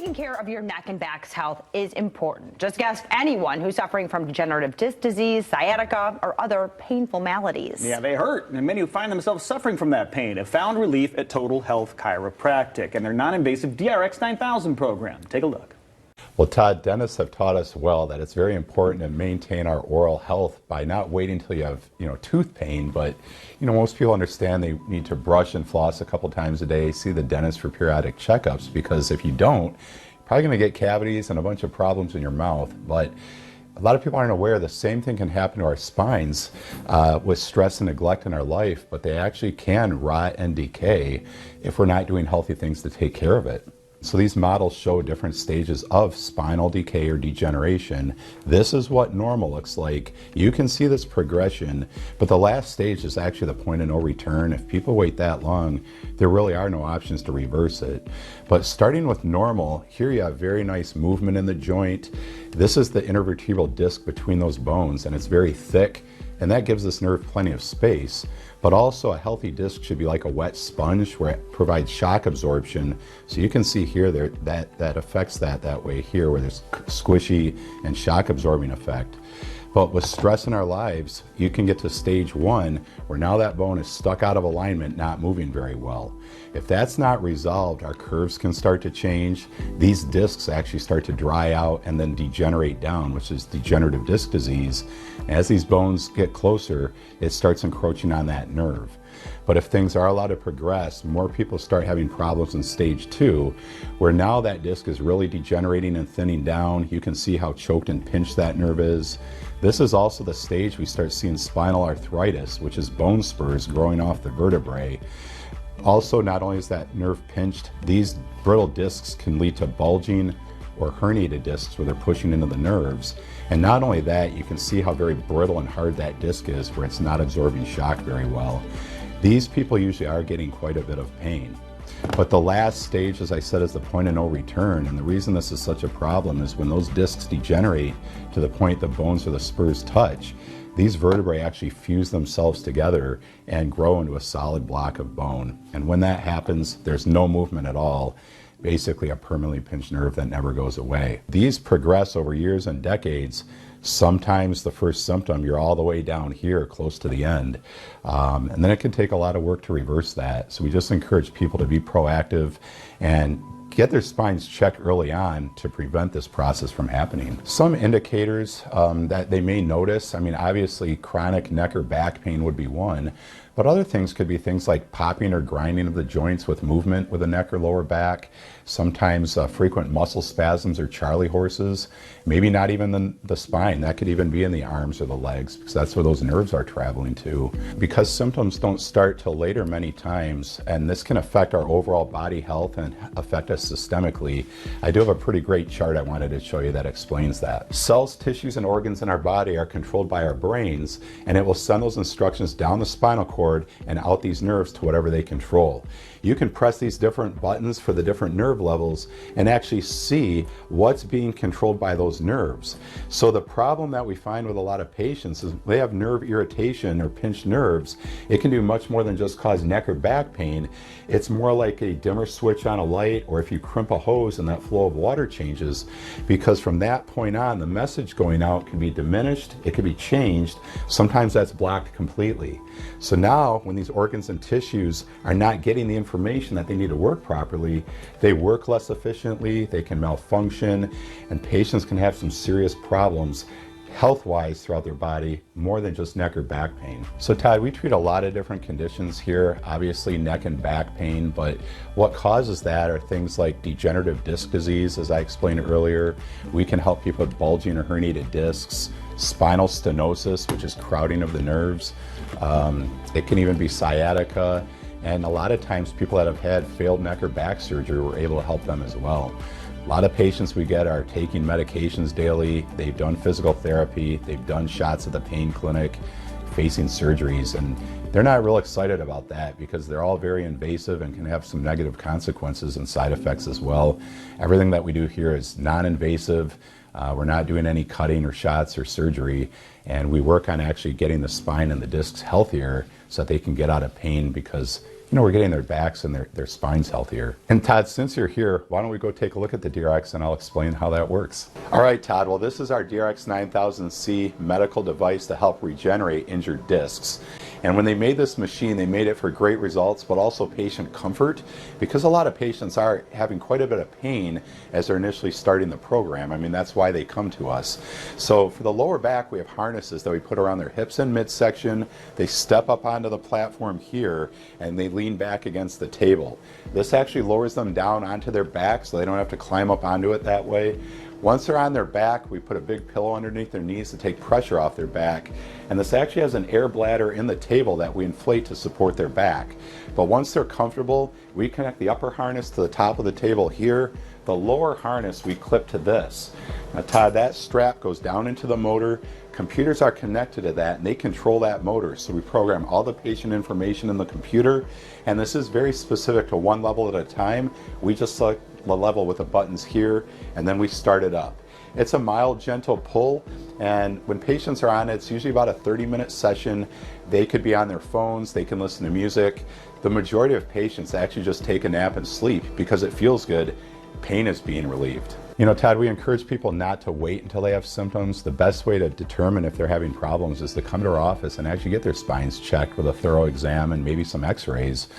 Taking care of your neck and back's health is important. Just ask anyone who's suffering from degenerative disc disease, sciatica, or other painful maladies. Yeah, they hurt, and many who find themselves suffering from that pain have found relief at Total Health Chiropractic and their non-invasive DRX 9000 program. Take a look. Well, Todd, dentists have taught us well that it's very important to maintain our oral health by not waiting until you have, tooth pain. But, most people understand they need to brush and floss a couple times a day, see the dentist for periodic checkups, because if you don't, you're probably going to get cavities and a bunch of problems in your mouth. But a lot of people aren't aware the same thing can happen to our spines with stress and neglect in our life, but they actually can rot and decay if we're not doing healthy things to take care of it. So these models show different stages of spinal decay or degeneration. This is what normal looks like. You can see this progression, but the last stage is actually the point of no return. If people wait that long, there really are no options to reverse it. But starting with normal, here you have very nice movement in the joint. This is the intervertebral disc between those bones, and it's very thick, and that gives this nerve plenty of space. But also a healthy disc should be like a wet sponge where it provides shock absorption. So you can see here that affects that way here, where there's squishy and shock absorbing effect. But with stress in our lives, you can get to stage 1 where now that bone is stuck out of alignment, not moving very well. If that's not resolved, our curves can start to change. These discs actually start to dry out and then degenerate down, which is degenerative disc disease. As these bones get closer, it starts encroaching on that nerve. But if things are allowed to progress, more people start having problems in stage 2, where now that disc is really degenerating and thinning down. You can see how choked and pinched that nerve is. This is also the stage we start seeing spinal arthritis, which is bone spurs growing off the vertebrae. Also, not only is that nerve pinched, these brittle discs can lead to bulging or herniated discs where they're pushing into the nerves. And not only that, you can see how very brittle and hard that disc is, where it's not absorbing shock very well. These people usually are getting quite a bit of pain. But the last stage, as I said, is the point of no return. And the reason this is such a problem is when those discs degenerate to the point the bones or the spurs touch, these vertebrae actually fuse themselves together and grow into a solid block of bone. And when that happens, there's no movement at all. Basically a permanently pinched nerve that never goes away. These progress over years and decades. Sometimes the first symptom, you're all the way down here close to the end. And then it can take a lot of work to reverse that. So we just encourage people to be proactive and get their spines checked early on to prevent this process from happening. Some indicators that they may notice, obviously chronic neck or back pain would be one, but other things could be things like popping or grinding of the joints with movement with the neck or lower back, sometimes frequent muscle spasms or Charlie horses, maybe not even the spine. That could even be in the arms or the legs, because that's where those nerves are traveling to. Because symptoms don't start till later many times, and this can affect our overall body health and affect us systemically, I do have a pretty great chart I wanted to show you that explains that. Cells, tissues, and organs in our body are controlled by our brains, and it will send those instructions down the spinal cord and out these nerves to whatever they control. You can press these different buttons for the different nerve levels and actually see what's being controlled by those nerves. So the problem that we find with a lot of patients is they have nerve irritation or pinched nerves. It can do much more than just cause neck or back pain. It's more like a dimmer switch on a light, or if you crimp a hose and that flow of water changes, because from that point on, the message going out can be diminished, it can be changed. Sometimes that's blocked completely. So now when these organs and tissues are not getting the information that they need to work properly, they work less efficiently, they can malfunction, and patients can have some serious problems health-wise throughout their body, more than just neck or back pain. So Todd, we treat a lot of different conditions here, obviously neck and back pain, but what causes that are things like degenerative disc disease, as I explained earlier. We can help people with bulging or herniated discs, spinal stenosis, which is crowding of the nerves. It can even be sciatica, and a lot of times people that have had failed neck or back surgery, we're able to help them as well. A lot of patients we get are taking medications daily, they've done physical therapy, they've done shots at the pain clinic, facing surgeries, and they're not real excited about that because they're all very invasive and can have some negative consequences and side effects as well. Everything that we do here is non-invasive. We're not doing any cutting or shots or surgery, and we work on actually getting the spine and the discs healthier so that they can get out of pain, because we're getting their backs and their spines healthier. And Todd, since you're here, why don't we go take a look at the DRX and I'll explain how that works. All right, Todd, well, this is our DRX 9000C medical device to help regenerate injured discs. And when they made this machine, they made it for great results, but also patient comfort, because a lot of patients are having quite a bit of pain as they're initially starting the program. I mean, that's why they come to us. So for the lower back, we have harnesses that we put around their hips and midsection. They step up onto the platform here, and they lean back against the table. This actually lowers them down onto their back, so they don't have to climb up onto it that way. Once they're on their back, we put a big pillow underneath their knees to take pressure off their back. And this actually has an air bladder in the table that we inflate to support their back. But once they're comfortable, we connect the upper harness to the top of the table here. The lower harness we clip to this. Now, Todd, that strap goes down into the motor. Computers are connected to that and they control that motor. So we program all the patient information in the computer. And this is very specific to one level at a time. We just select the level with the buttons here and then we start it up. It's a mild, gentle pull, and when patients are on it, it's usually about a 30-minute session. They could be on their phones, they can listen to music. The majority of patients actually just take a nap and sleep because it feels good. Pain is being relieved. Todd, we encourage people not to wait until they have symptoms. The best way to determine if they're having problems is to come to our office and actually get their spines checked with a thorough exam and maybe some x-rays.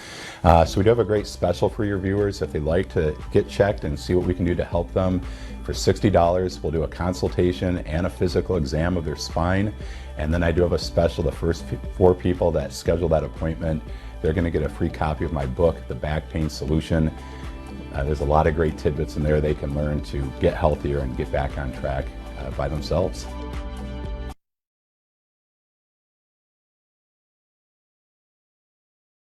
So we do have a great special for your viewers. If they'd like to get checked and see what we can do to help them, for $60, we'll do a consultation and a physical exam of their spine. And then I do have a special, the first 4 people that schedule that appointment, they're going to get a free copy of my book, The Back Pain Solution. There's a lot of great tidbits in there they can learn to get healthier and get back on track by themselves.